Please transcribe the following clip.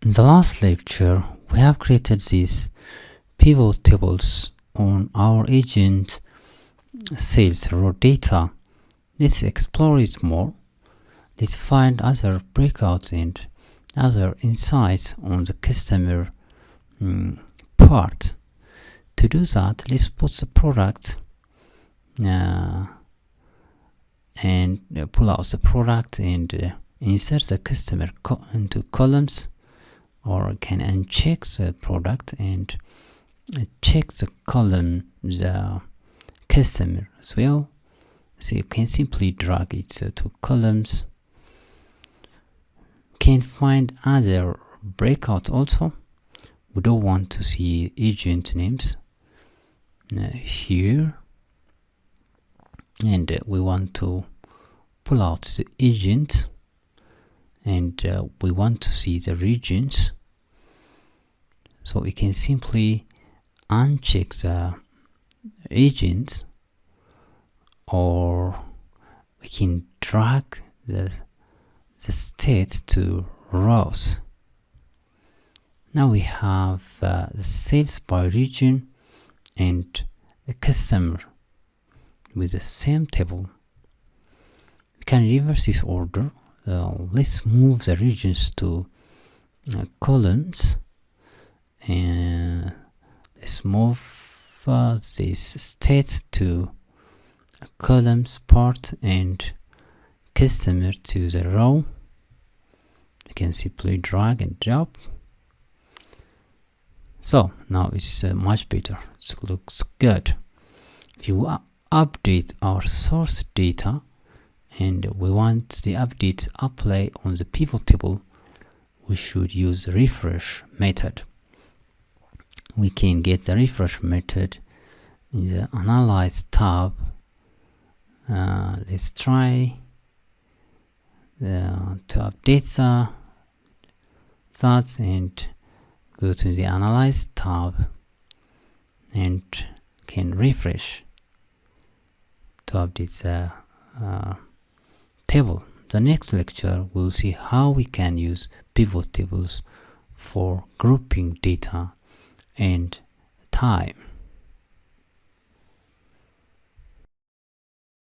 In the last lecture, we have created these pivot tables on our agent sales raw data. Let's explore it more. Let's find other breakouts and other insights on the customer part. To do that, let's put the product and pull out the product and insert the customer into columns, or can uncheck the product and check the column the customer as well. So you can simply drag it to columns. Can find other breakouts also. We don't want to see agent names here, and we want to pull out the agent, and we want to see the regions. So we can simply uncheck the agents, or we can drag the states to rows. Now we have the sales by region and the customer with the same table. We can reverse this order. Let's move the regions to columns, and let's move these states to columns part and customer to the row. You can simply drag and drop. So now it's much better. It looks good. If you update our source data and we want the update apply on the pivot table, we should use the refresh method. We can get the refresh method in the Analyze tab. Let's try to update that and go to the Analyze tab and can refresh to update the table. The next lecture we'll see how we can use pivot tables for grouping data and time.